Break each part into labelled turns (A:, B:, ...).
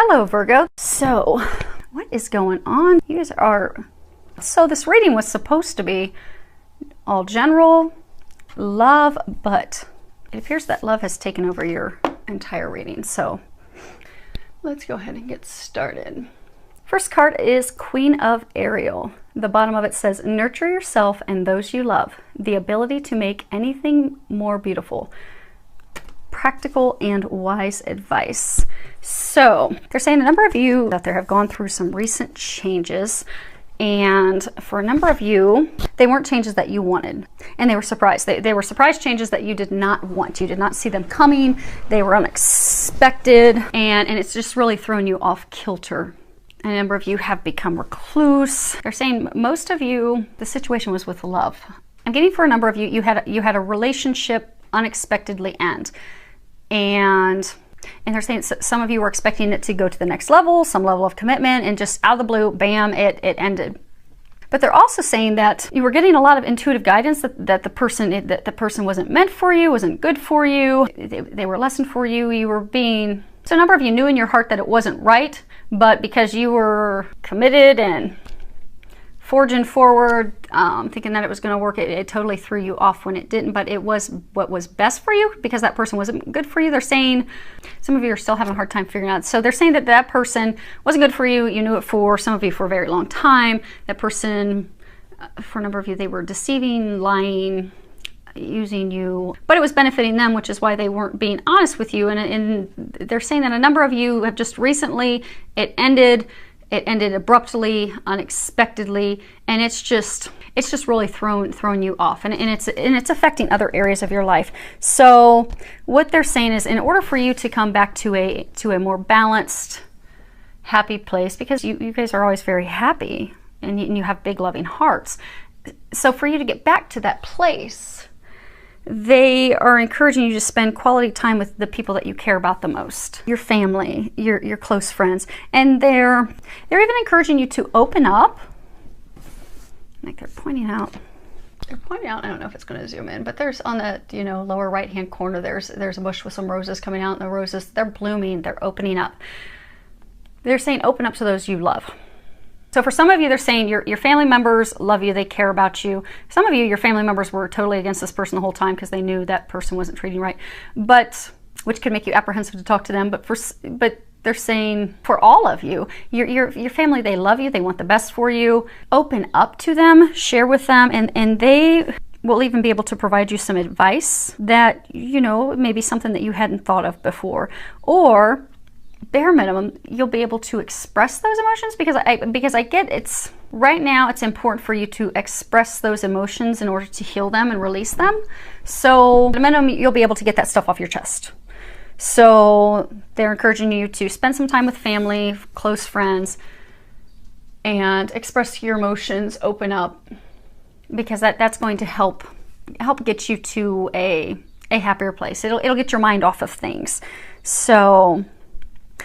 A: Hello, Virgo. So, what is going on? You guys are... So this reading was supposed to be all general, love, but it appears that love has taken over your entire reading. So, let's go ahead and get started. First card is Queen of Ariel. The bottom of it says, nurture yourself and those you love. The ability to make anything more beautiful. Practical and wise advice. So they're saying a number of you out there have gone through some recent changes, and for a number of you, they weren't changes that you wanted, and they were surprised. They were surprise changes that you did not want. You did not see them coming. They were unexpected, and it's just really thrown you off kilter. A number of you have become recluse. They're saying most of you, the situation was with love. I'm getting for a number of you, you had a relationship unexpectedly end. And they're saying some of you were expecting it to go to the next level, some level of commitment, and just out of the blue, bam, it ended. But they're also saying that you were getting a lot of intuitive guidance that the person wasn't meant for you, wasn't good for you, they were a lesson for you, you were being... So a number of you knew in your heart that it wasn't right, but because you were committed and forging forward, thinking that it was going to work, it totally threw you off when it didn't, but it was what was best for you because that person wasn't good for you. They're saying, some of you are still having a hard time figuring out. So they're saying that that person wasn't good for you. You knew it for some of you for a very long time. That person, for a number of you, they were deceiving, lying, using you, but it was benefiting them, which is why they weren't being honest with you. And they're saying that a number of you have just recently, it ended abruptly, unexpectedly, and it's just really thrown you off, and it's affecting other areas of your life. So what they're saying is, in order for you to come back to a more balanced, happy place, because you guys are always very happy and you have big loving hearts. So for you to get back to that place, they are encouraging you to spend quality time with the people that you care about the most, your family, your close friends, and they're even encouraging you to open up. Like they're pointing out. I don't know if it's going to zoom in, but there's on the lower right hand corner. There's a bush with some roses coming out, and the roses, they're blooming, they're opening up. They're saying open up to those you love. So for some of you, they're saying your family members love you, they care about you. Some of you, your family members were totally against this person the whole time because they knew that person wasn't treating you right, but which could make you apprehensive to talk to them. But they're saying for all of you, your family, they love you, they want the best for you. Open up to them, share with them, and they will even be able to provide you some advice that maybe something that you hadn't thought of before, or bare minimum, you'll be able to express those emotions because I get it's right now it's important for you to express those emotions in order to heal them and release them. So at a minimum, you'll be able to get that stuff off your chest. So they're encouraging you to spend some time with family, close friends, and express your emotions, open up, because that's going to help get you to a happier place. It'll get your mind off of things. So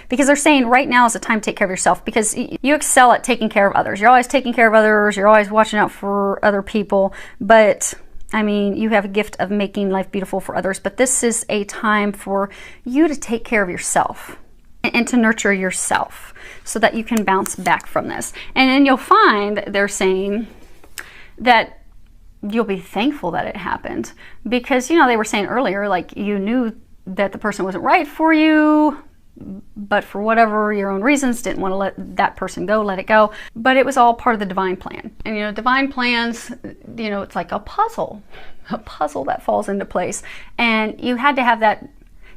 A: because they're saying right now is the time to take care of yourself, because you excel at taking care of others. You're always taking care of others. You're always watching out for other people. But I mean, you have a gift of making life beautiful for others. But this is a time for you to take care of yourself and to nurture yourself so that you can bounce back from this. And then you'll find they're saying that you'll be thankful that it happened, because they were saying earlier, like, you knew that the person wasn't right for you, but for whatever your own reasons didn't want to let that person go, let it go. But it was all part of the divine plan. And divine plans, it's like a puzzle that falls into place. And you had to have that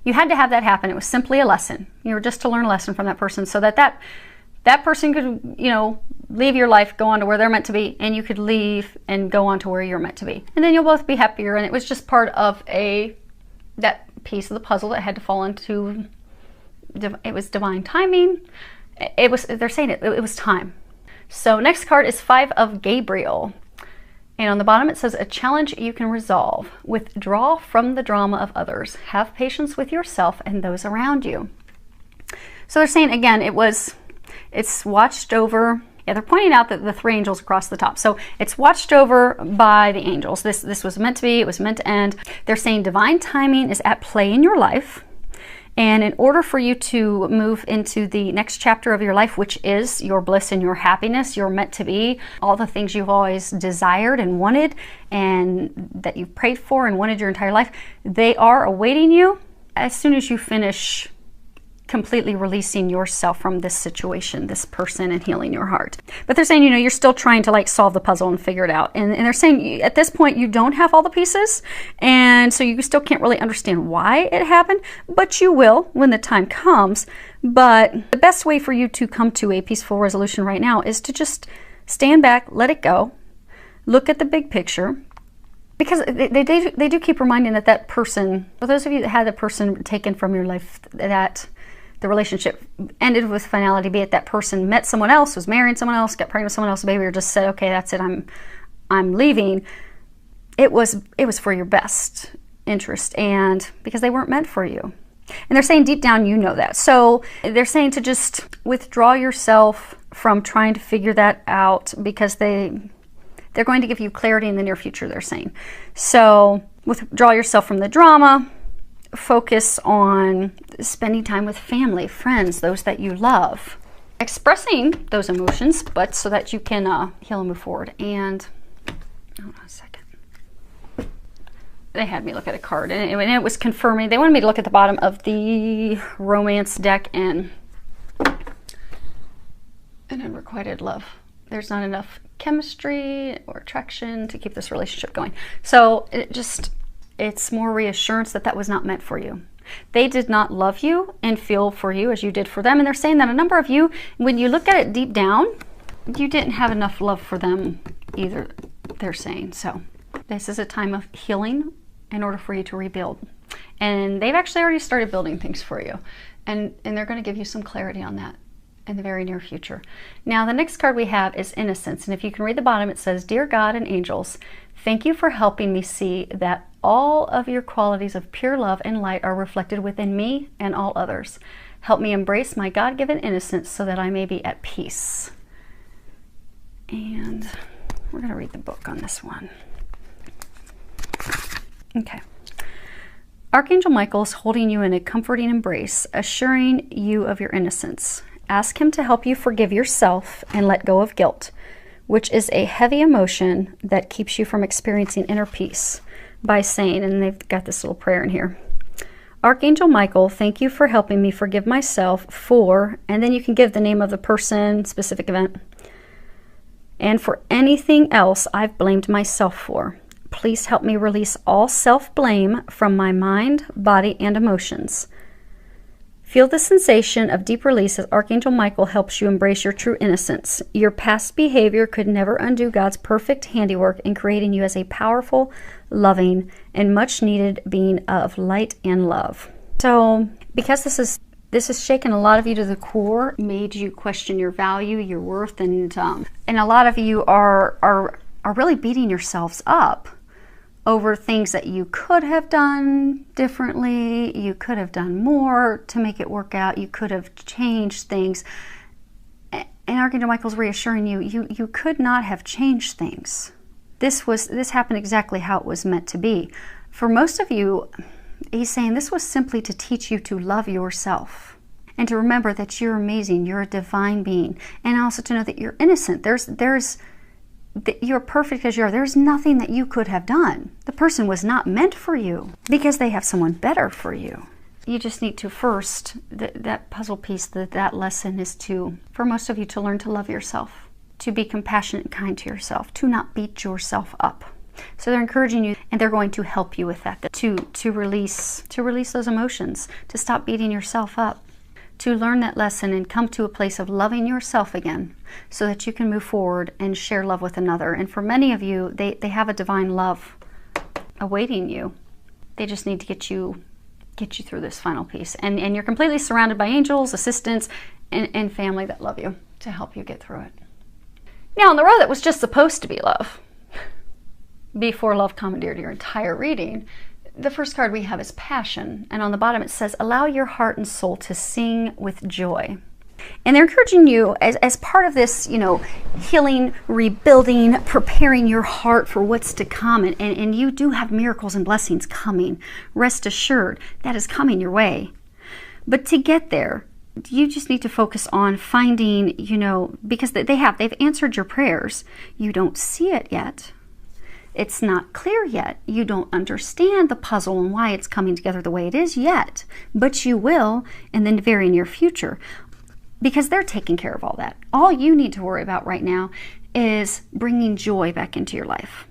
A: happen. It was simply a lesson. You were just to learn a lesson from that person, so that person could, leave your life, go on to where they're meant to be, and you could leave and go on to where you're meant to be. And then you'll both be happier. And it was just part of that piece of the puzzle that had to fall into. It was divine timing. They're saying it was time. So next card is Five of Gabriel. And on the bottom it says, a challenge you can resolve. Withdraw from the drama of others. Have patience with yourself and those around you. So they're saying, again, it's watched over. Yeah, they're pointing out that the three angels across the top. So it's watched over by the angels. This was meant to be. It was meant to end. They're saying divine timing is at play in your life. And in order for you to move into the next chapter of your life, which is your bliss and your happiness, you're meant to be, all the things you've always desired and wanted and that you've prayed for and wanted your entire life, they are awaiting you as soon as you finish completely releasing yourself from this situation, this person, and healing your heart. But they're saying, you're still trying to like solve the puzzle and figure it out. And they're saying at this point, you don't have all the pieces. And so you still can't really understand why it happened, but you will when the time comes. But the best way for you to come to a peaceful resolution right now is to just stand back, let it go, look at the big picture. Because they do keep reminding that person, for those of you that had the person taken from your life, that the relationship ended with finality, be it that person met someone else, was marrying someone else, got pregnant with someone else, baby, or just said, okay, that's it, I'm leaving. It was for your best interest, and because they weren't meant for you. And they're saying deep down you know that. So they're saying to just withdraw yourself from trying to figure that out, because they're going to give you clarity in the near future, they're saying. So withdraw yourself from the drama. Focus on spending time with family, friends, those that you love. Expressing those emotions, but so that you can heal and move forward. And, hold on a second. They had me look at a card, and it was confirming. They wanted me to look at the bottom of the romance deck and unrequited love. There's not enough chemistry or attraction to keep this relationship going. So it's more reassurance that was not meant for you. They did not love you and feel for you as you did for them. And they're saying that a number of you, when you look at it deep down, you didn't have enough love for them either, they're saying. So this is a time of healing in order for you to rebuild. And they've actually already started building things for you. And they're going to give you some clarity on that in the very near future. Now, the next card we have is Innocence. And if you can read the bottom, it says, Dear God and angels, thank you for helping me see that all of your qualities of pure love and light are reflected within me and all others. Help me embrace my God-given innocence so that I may be at peace. And we're going to read the book on this one. Okay. Archangel Michael is holding you in a comforting embrace, assuring you of your innocence. Ask him to help you forgive yourself and let go of guilt, which is a heavy emotion that keeps you from experiencing inner peace, by saying, and they've got this little prayer in here, Archangel Michael, thank you for helping me forgive myself for, and then you can give the name of the person, specific event, and for anything else I've blamed myself for. Please help me release all self-blame from my mind, body, and emotions. Feel the sensation of deep release as Archangel Michael helps you embrace your true innocence. Your past behavior could never undo God's perfect handiwork in creating you as a powerful, loving, and much-needed being of light and love. So, because this has shaken a lot of you to the core, made you question your value, your worth, and a lot of you are really beating yourselves up over things that you could have done differently, you could have done more to make it work out, you could have changed things. And Archangel Michael's reassuring you, you could not have changed things. This happened exactly how it was meant to be. For most of you, he's saying this was simply to teach you to love yourself and to remember that you're amazing, you're a divine being, and also to know that you're innocent. You're perfect as you are. There's nothing that you could have done. The person was not meant for you because they have someone better for you. You just need to first, that puzzle piece, that lesson is for most of you to learn to love yourself, to be compassionate and kind to yourself, to not beat yourself up. So they're encouraging you, and they're going to help you with that, to release those emotions, to stop beating yourself up, to learn that lesson and come to a place of loving yourself again so that you can move forward and share love with another. And for many of you, they have a divine love awaiting you. They just need to get you through this final piece. And you're completely surrounded by angels, assistants, and family that love you to help you get through it. Now, on the road that was just supposed to be love, before love commandeered your entire reading, the first card we have is Passion, and on the bottom it says, allow your heart and soul to sing with joy. And they're encouraging you as part of this, healing, rebuilding, preparing your heart for what's to come. And you do have miracles and blessings coming. Rest assured, that is coming your way. But to get there, you just need to focus on finding, because they've answered your prayers. You don't see it yet. It's not clear yet. You don't understand the puzzle and why it's coming together the way it is yet, but you will in the very near future, because they're taking care of all that. All you need to worry about right now is bringing joy back into your life.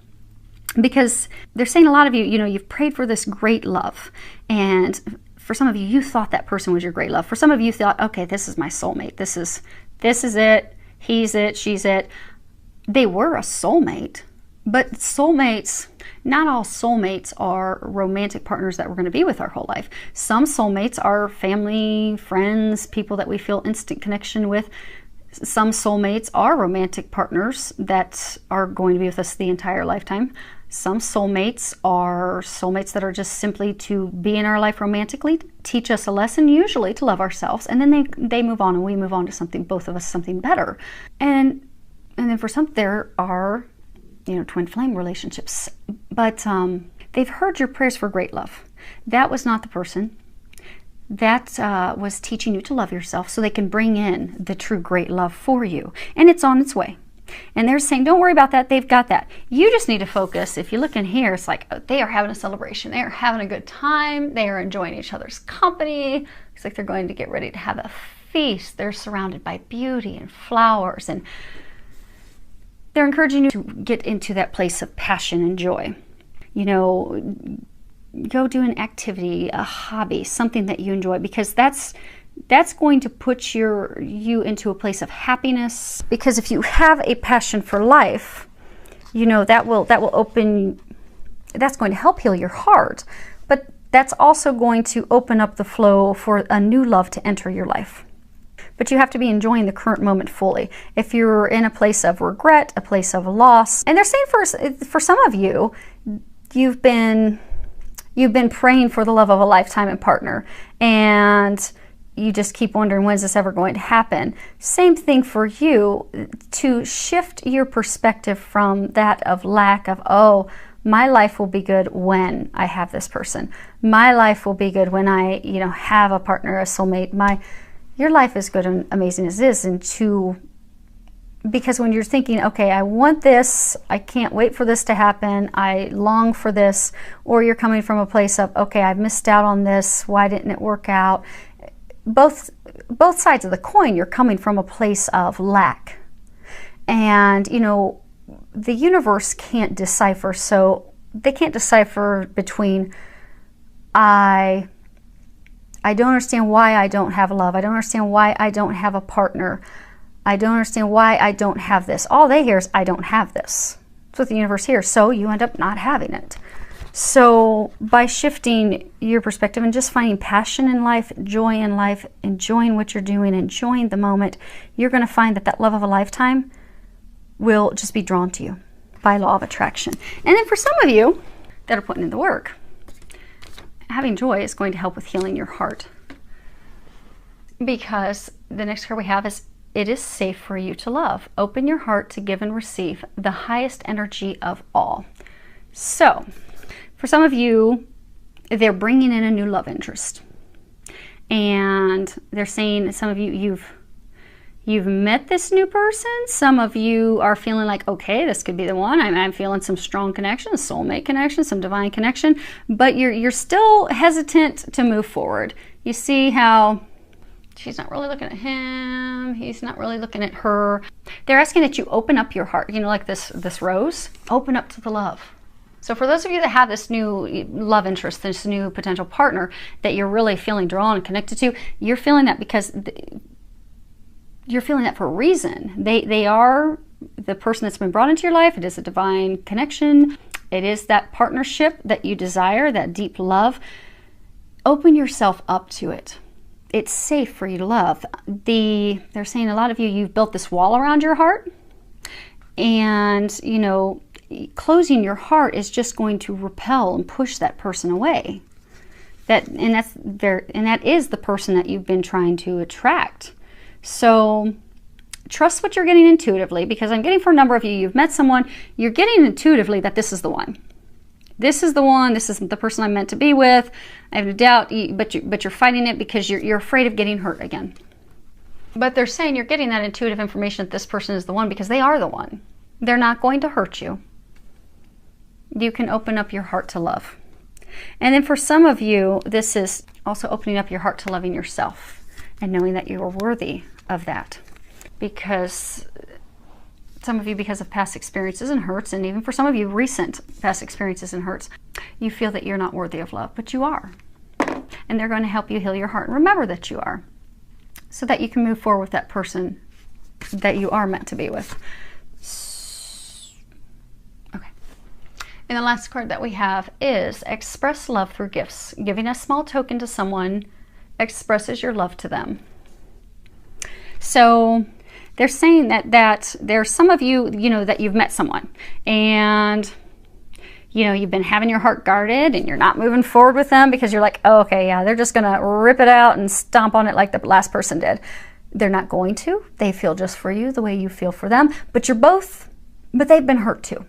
A: Because they're saying, a lot of you, you've prayed for this great love, and for some of you, you thought that person was your great love. For some of you, thought, okay, this is my soulmate. This is it. He's it. She's it. They were a soulmate, but soulmates, not all soulmates are romantic partners that we're going to be with our whole life. Some soulmates are family, friends, people that we feel instant connection with. Some soulmates are romantic partners that are going to be with us the entire lifetime. Some soulmates are soulmates that are just simply to be in our life romantically, teach us a lesson, usually to love ourselves, and then they move on and we move on to something, both of us, something better. And then for some, there are, twin flame relationships. But they've heard your prayers for great love. That was not the person. That was teaching you to love yourself so they can bring in the true great love for you. And it's on its way. And they're saying, don't worry about that. They've got that. You just need to focus. If you look in here, it's like they are having a celebration. They are having a good time. They are enjoying each other's company. It's like they're going to get ready to have a feast. They're surrounded by beauty and flowers. And they're encouraging you to get into that place of passion and joy. Go do an activity, a hobby, something that you enjoy, because that's going to put you into a place of happiness. Because if you have a passion for life, that will open, that's going to help heal your heart, but that's also going to open up the flow for a new love to enter your life. But you have to be enjoying the current moment fully. If you're in a place of regret, a place of loss, and they're saying for some of you, you've been praying for the love of a lifetime and partner, and you just keep wondering, when's this ever going to happen? Same thing for you, to shift your perspective from that of lack of, oh, my life will be good when I have this person. My life will be good when I, have a partner, a soulmate. Your life is good and amazing as is. Because when you're thinking, okay, I want this, I can't wait for this to happen, I long for this, or you're coming from a place of, okay, I've missed out on this, why didn't it work out? Both sides of the coin, you're coming from a place of lack. And, the universe can't decipher, so they can't decipher between I don't understand why I don't have love, I don't understand why I don't have a partner, I don't understand why I don't have this. All they hear is, I don't have this. That's what the universe hears, so you end up not having it. So by shifting your perspective and just finding passion in life, joy in life, enjoying what you're doing, enjoying the moment, you're going to find that love of a lifetime will just be drawn to you by law of attraction. And then for some of you that are putting in the work, having joy is going to help with healing your heart. Because the next card we have is, it is safe for you to love. Open your heart to give and receive the highest energy of all. So, for some of you, they're bringing in a new love interest. And they're saying, some of you, you've met this new person. Some of you are feeling like, okay, this could be the one. I'm feeling some strong connection, a soulmate connection, some divine connection. But you're still hesitant to move forward. You see how she's not really looking at him. He's not really looking at her. They're asking that you open up your heart. Like this rose, open up to the love. So for those of you that have this new love interest, this new potential partner that you're really feeling drawn and connected to, you're feeling that because you're feeling that for a reason. They are the person that's been brought into your life. It is a divine connection. It is that partnership that you desire, that deep love. Open yourself up to it. It's safe for you to love. They're saying a lot of you, you've built this wall around your heart, and closing your heart is just going to repel and push that person away. That is the person that you've been trying to attract. So trust what you're getting intuitively, because I'm getting for a number of you, you've met someone, you're getting intuitively that this is the one. this is the one, this isn't the person I'm meant to be with. I have no doubt, but you're fighting it because you're afraid of getting hurt again. But they're saying you're getting that intuitive information that this person is the one because they are the one. They're not going to hurt you. You can open up your heart to love. And then for some of you, this is also opening up your heart to loving yourself and knowing that you are worthy of that. Because some of you, because of past experiences and hurts, and even for some of you, recent past experiences and hurts, you feel that you're not worthy of love, but you are. And they're going to help you heal your heart and remember that you are, so that you can move forward with that person that you are meant to be with. Okay. And the last card that we have is express love through gifts. Giving a small token to someone expresses your love to them. So they're saying that there's some of you, that you've met someone and, you've been having your heart guarded and you're not moving forward with them because you're like, oh, okay, yeah, they're just going to rip it out and stomp on it like the last person did. They're not going to. They feel just for you the way you feel for them, but they've been hurt too.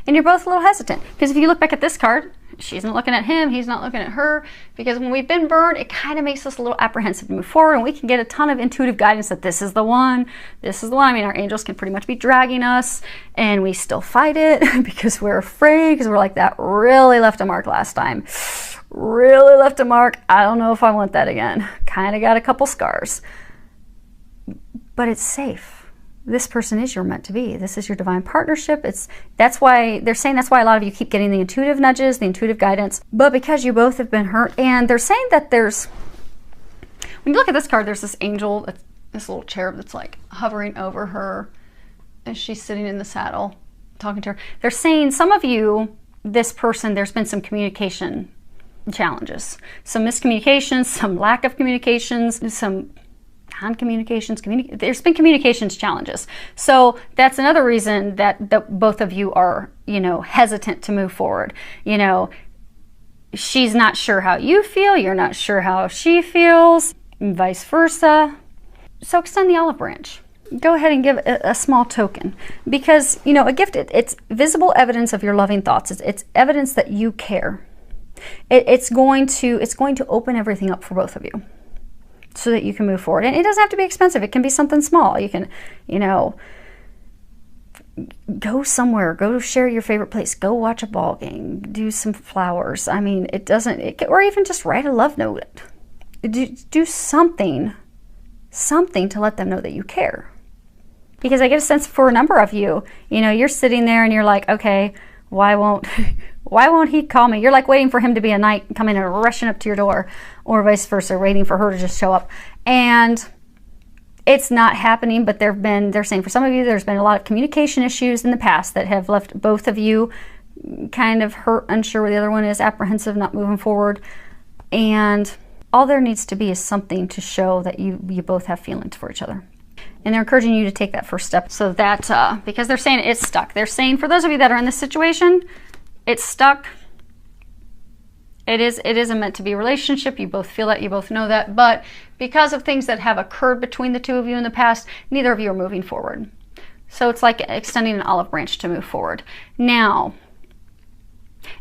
A: And you're both a little hesitant because if you look back at this card, she's not looking at him, he's not looking at her, because when we've been burned, it kind of makes us a little apprehensive to move forward, and we can get a ton of intuitive guidance that this is the one, this is the one. I mean, our angels can pretty much be dragging us, and we still fight it because we're afraid, because we're like, that really left a mark last time. Really left a mark. I don't know if I want that again. Kind of got a couple scars. But it's safe. This person is your meant to be. This is your divine partnership. That's why they're saying that's why a lot of you keep getting the intuitive nudges, the intuitive guidance, but because you both have been hurt. And they're saying that when you look at this card, there's this angel, this little cherub that's like hovering over her as she's sitting in the saddle talking to her. They're saying some of you, this person, there's been some communication challenges, some miscommunications, some lack of communications, some non-communications, there's been communications challenges. So that's another reason that both of you are, hesitant to move forward. She's not sure how you feel, you're not sure how she feels, and vice versa. So extend the olive branch. Go ahead and give a small token, because, a gift, it's visible evidence of your loving thoughts. It's evidence that you care. It's going to open everything up for both of you, so that you can move forward. And it doesn't have to be expensive. It can be something small. You can, go somewhere, go share your favorite place, go watch a ball game, do some flowers. I mean, or even just write a love note. Do something to let them know that you care. Because I get a sense for a number of you, you're sitting there and you're like, okay, why won't he call me? You're like waiting for him to be a knight and coming and rushing up to your door, or vice versa, waiting for her to just show up. And it's not happening, but they're saying for some of you, there's been a lot of communication issues in the past that have left both of you kind of hurt, unsure where the other one is, apprehensive, not moving forward. And all there needs to be is something to show that you both have feelings for each other. And they're encouraging you to take that first step, so that, because they're saying it's stuck. They're saying for those of you that are in this situation, it's stuck. It is a meant to be relationship. You both feel that, you both know that, but because of things that have occurred between the two of you in the past, neither of you are moving forward. So it's like extending an olive branch to move forward. Now,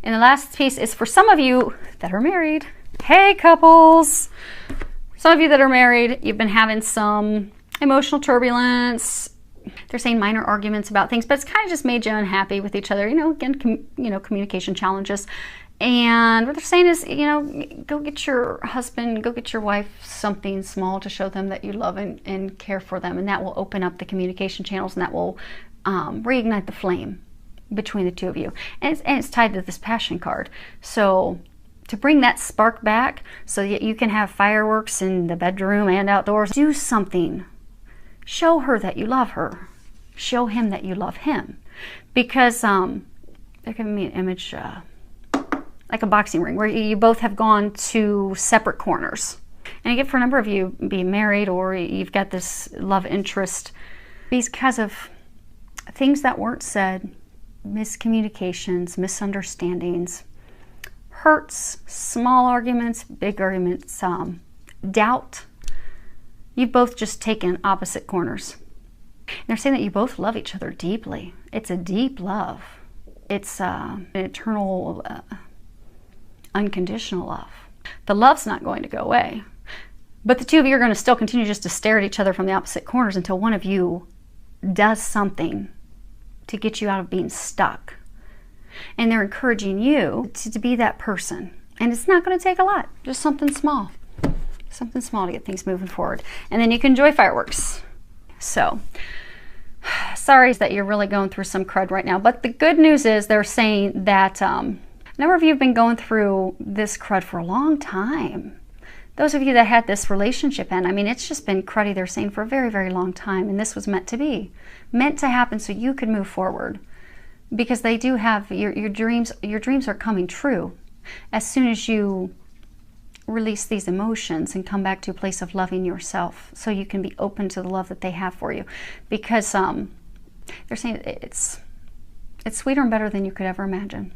A: and the last piece is for some of you that are married. Hey, couples. Some of you that are married, you've been having some emotional turbulence. They're saying minor arguments about things, but it's kind of just made you unhappy with each other. Again, communication challenges. And what they're saying is, go get your husband, go get your wife something small to show them that you love and care for them. And that will open up the communication channels, and that will reignite the flame between the two of you. And it's tied to this passion card. So to bring that spark back so that you can have fireworks in the bedroom and outdoors, do something. Show her that you love her. Show him that you love him. Because they're giving me an image like a boxing ring where you both have gone to separate corners. And again, for a number of you being married, or you've got this love interest, because of things that weren't said, miscommunications, misunderstandings, hurts, small arguments, big arguments, doubt, you've both just taken opposite corners. And they're saying that you both love each other deeply. It's a deep love. It's an eternal, unconditional love. The love's not going to go away. But the two of you are going to still continue just to stare at each other from the opposite corners until one of you does something to get you out of being stuck. And they're encouraging you to be that person. And it's not going to take a lot. Just something small. Something small to get things moving forward. And then you can enjoy fireworks. So, sorry that you're really going through some crud right now. But the good news is they're saying that a number of you have been going through this crud for a long time. Those of you that had this relationship end, I mean, it's just been cruddy, they're saying, for a very, very long time. And this was meant to be. Meant to happen so you could move forward. Because they do have, your dreams are coming true. As soon as you release these emotions and come back to a place of loving yourself, so you can be open to the love that they have for you. Because they're saying it's sweeter and better than you could ever imagine.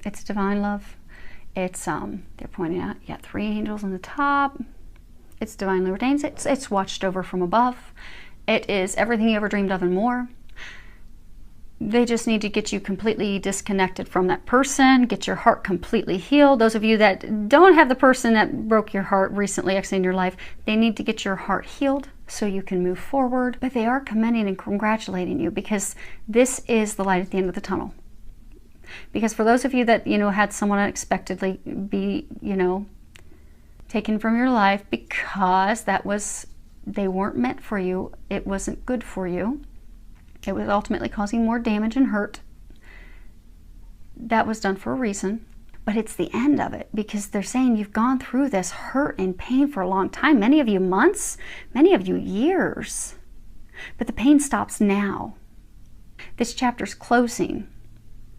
A: It's divine love. It's they're pointing out, you got 3 angels on the top. It's divinely ordained. It's watched over from above. It is everything you ever dreamed of and more. They just need to get you completely disconnected from that person, get your heart completely healed. Those of you that don't have the person that broke your heart recently exiting your life, they need to get your heart healed so you can move forward. But they are commending and congratulating you, because this is the light at the end of the tunnel. Because for those of you that, had someone unexpectedly be, taken from your life because they weren't meant for you, it wasn't good for you, it was ultimately causing more damage and hurt. That was done for a reason, but it's the end of it, because they're saying you've gone through this hurt and pain for a long time, many of you months, many of you years, but the pain stops now. This chapter's closing,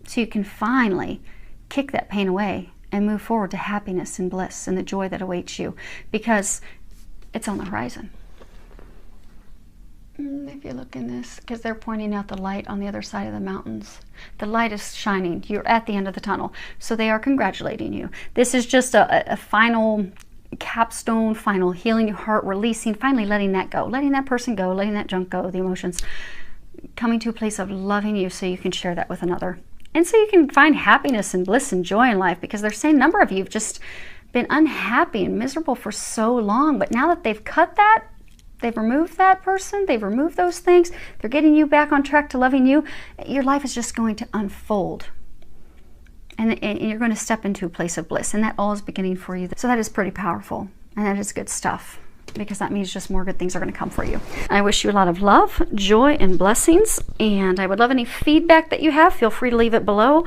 A: so you can finally kick that pain away and move forward to happiness and bliss and the joy that awaits you, because it's on the horizon. If you look in this, because they're pointing out the light on the other side of the mountains. The light is shining. You're at the end of the tunnel. So they are congratulating you. This is just a final capstone, final healing your heart, releasing, finally letting that go. Letting that person go, letting that junk go, the emotions. Coming to a place of loving you so you can share that with another. And so you can find happiness and bliss and joy in life, because they're saying a number of you have just been unhappy and miserable for so long. But now that they've cut that, they've removed that person, they've removed those things, they're getting you back on track to loving you, your life is just going to unfold. And you're going to step into a place of bliss. And that all is beginning for you. So that is pretty powerful. And that is good stuff, because that means just more good things are going to come for you. I wish you a lot of love, joy, and blessings. And I would love any feedback that you have. Feel free to leave it below.